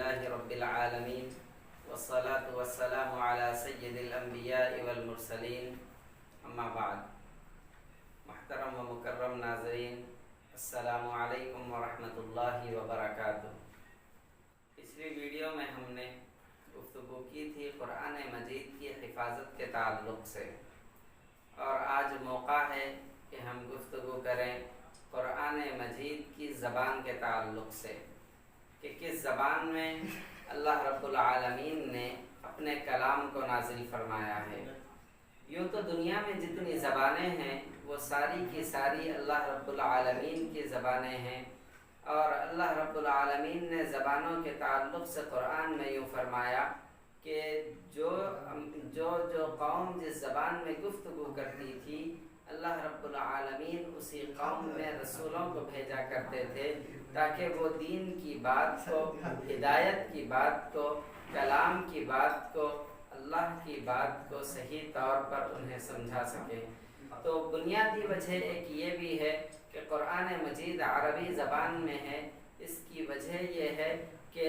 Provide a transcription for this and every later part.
لله رب العالمين والصلاة والسلام على سيد الأنبياء والمرسلين اما بعد. محترم و مکرم ناظرین، السلام علیکم ورحمۃ اللہ وبرکاتہ. پچھلی ویڈیو میں ہم نے گفتگو کی تھی قرآن مجید کی حفاظت کے تعلق سے، اور آج موقع ہے کہ ہم گفتگو کریں قرآن مجید کی زبان کے تعلق سے کہ کس زبان میں اللہ رب العالمین نے اپنے کلام کو نازل فرمایا ہے. یوں تو دنیا میں جتنی زبانیں ہیں وہ ساری کی ساری اللہ رب العالمین کی زبانیں ہیں، اور اللہ رب العالمین نے زبانوں کے تعلق سے قرآن میں یوں فرمایا کہ جو قوم جس زبان میں گفتگو کرتی تھی، اللہ رب العالمین اسی قوم میں رسولوں کو بھیجا کرتے تھے تاکہ وہ دین کی بات کو، ہدایت کی بات کو، کلام کی بات کو، اللہ کی بات کو صحیح طور پر انہیں سمجھا سکیں. تو بنیادی وجہ ایک یہ بھی ہے کہ قرآن مجید عربی زبان میں ہے. اس کی وجہ یہ ہے کہ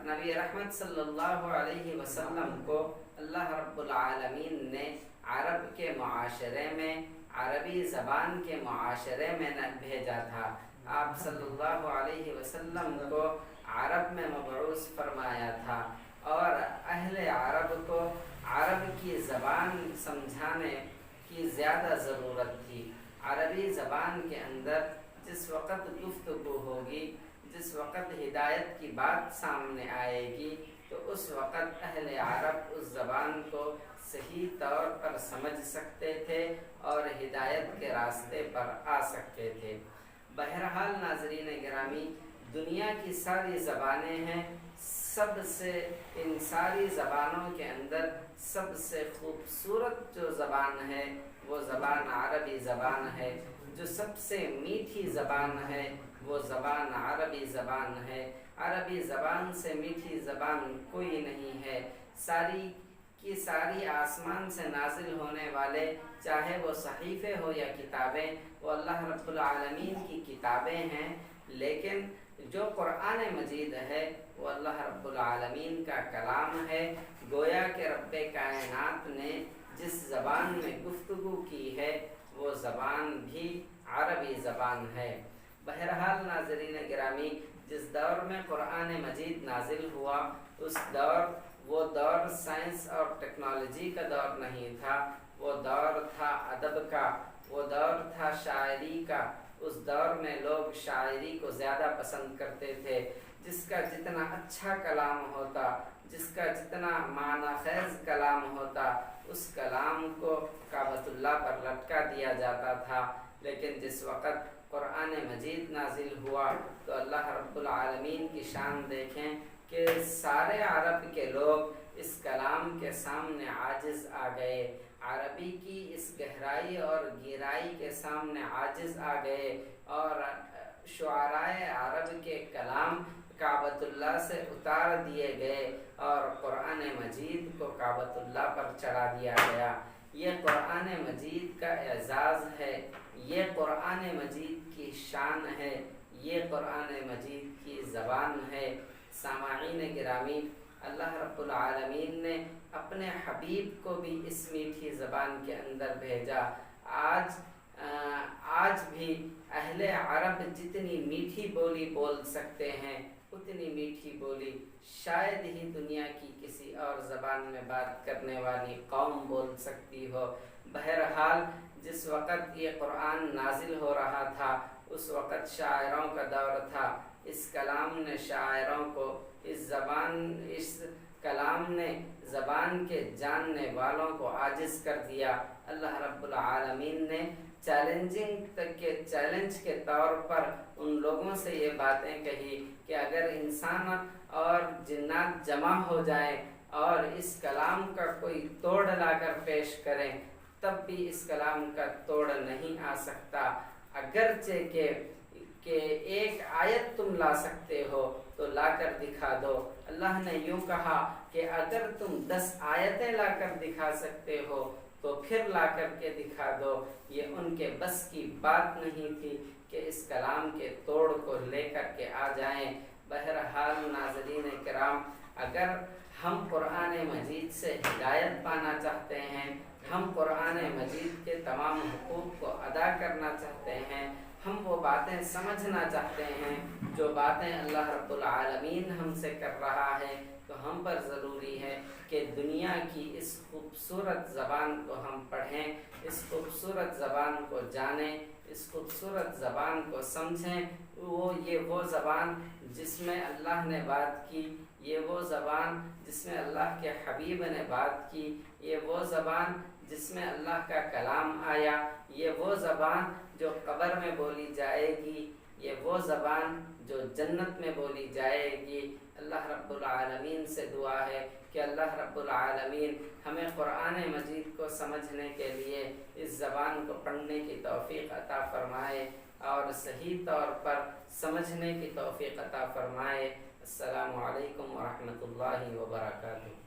نبی رحمت صلی اللہ علیہ وسلم کو اللہ رب العالمین نے عرب کے معاشرے میں، عربی زبان کے معاشرے میں بھیجا تھا. آپ صلی اللہ علیہ وسلم کو عرب میں مبعوث فرمایا تھا، اور اہل عرب کو عرب کی زبان سمجھانے کی زیادہ ضرورت تھی. عربی زبان کے اندر جس وقت گفتگو ہوگی، جس وقت ہدایت کی بات سامنے آئے گی، تو اس وقت اہل عرب اس زبان کو صحیح طور پر سمجھ سکتے تھے اور ہدایت کے راستے پر آ سکتے تھے. بہرحال ناظرین گرامی، دنیا کی ساری زبانیں ہیں، سب سے ان ساری زبانوں کے اندر سب سے خوبصورت جو زبان ہے وہ زبان عربی زبان ہے. جو سب سے میٹھی زبان ہے وہ زبان عربی زبان ہے. عربی زبان سے میٹھی زبان کوئی نہیں ہے. ساری کی ساری آسمان سے نازل ہونے والے، چاہے وہ صحیفے ہو یا کتابیں، وہ اللہ رب العالمین کی کتابیں ہیں. لیکن جو قرآن مجید ہے وہ اللہ رب العالمین کا کلام ہے. گویا کہ رب کائنات نے جس زبان میں گفتگو کی ہے وہ زبان بھی عربی زبان ہے. بہرحال ناظرین گرامی، جس دور میں قرآن مجید نازل ہوا وہ دور سائنس اور ٹیکنالوجی کا دور نہیں تھا. وہ دور تھا ادب کا، وہ دور تھا شاعری کا. اس دور میں لوگ شاعری کو زیادہ پسند کرتے تھے. جس کا جتنا اچھا کلام ہوتا، جس کا جتنا معنی خیز کلام ہوتا، اس کلام کو کعبۃ اللہ پر لٹکا دیا جاتا تھا. لیکن جس وقت قرآن مجید نازل ہوا تو اللہ رب العالمین کی شان دیکھیں کہ سارے عرب کے لوگ اس کلام کے سامنے عاجز آ گئے. عربی کی اس گہرائی اور گہرائی کے سامنے عاجز آ گئے، اور شعرائے عرب کے کلام کعبۃ اللہ سے اتار دیے گئے اور قرآن مجید کو کعبۃ اللہ پر چڑھا دیا گیا. یہ قرآن مجید کا اعزاز ہے، یہ قرآن مجید کی شان ہے، یہ قرآن مجید کی زبان ہے. سامعین گرامی، اللہ رب العالمین نے اپنے حبیب کو بھی اس میٹھی زبان کے اندر بھیجا. آج بھی اہل عرب جتنی میٹھی بولی بول سکتے ہیں اتنی میٹھی بولی شاید ہی دنیا کی کسی اور زبان میں بات کرنے والی قوم بول سکتی ہو. بہرحال جس وقت یہ قرآن نازل ہو رہا تھا اس وقت شاعروں کا دور تھا. اس کلام نے شاعروں کو، اس کلام نے زبان کے جاننے والوں کو عاجز کر دیا. اللہ رب العالمین نے چیلنج کے طور پر ان لوگوں سے یہ باتیں کہی کہ اگر انسان اور جنات جمع ہو جائیں اور اس کلام کا کوئی توڑ لا کر پیش کریں تب بھی اس کلام کا توڑ نہیں آ سکتا. اگرچہ کہ ایک آیت تم لا سکتے ہو تو لا کر دکھا دو. اللہ نے یوں کہا کہ اگر تم 10 آیتیں لا کر دکھا سکتے ہو تو پھر لا کر کے دکھا دو. یہ ان کے بس کی بات نہیں تھی کہ اس کلام کے توڑ کو لے کر کے آ جائیں. بہرحال ناظرین کرام، اگر ہم قرآن مجید سے ہدایت پانا چاہتے ہیں، ہم قرآن مجید کے تمام حقوق کو ادا کرنا چاہتے ہیں، ہم وہ باتیں سمجھنا چاہتے ہیں جو باتیں اللہ رب العالمین ہم سے کر رہا ہے، تو ہم پر ضروری ہے کہ دنیا کی اس خوبصورت زبان کو ہم پڑھیں، اس خوبصورت زبان کو جانیں، اس خوبصورت زبان کو سمجھیں۔ وہ زبان جس میں اللہ نے بات کی، یہ وہ زبان جس میں اللہ کے حبیب نے بات کی، یہ وہ زبان جس میں اللہ کا کلام آیا، یہ وہ زبان جو قبر میں بولی جائے گی، یہ وہ زبان جو جنت میں بولی جائے گی۔ اللہ رب العالمین سے دعا ہے کہ اللہ رب العالمین ہمیں قرآن مجید کو سمجھنے کے لیے اس زبان کو پڑھنے کی توفیق عطا فرمائے اور صحیح طور پر سمجھنے کی توفیق عطا فرمائے۔ السلام علیکم ورحمۃ اللہ وبرکاتہ۔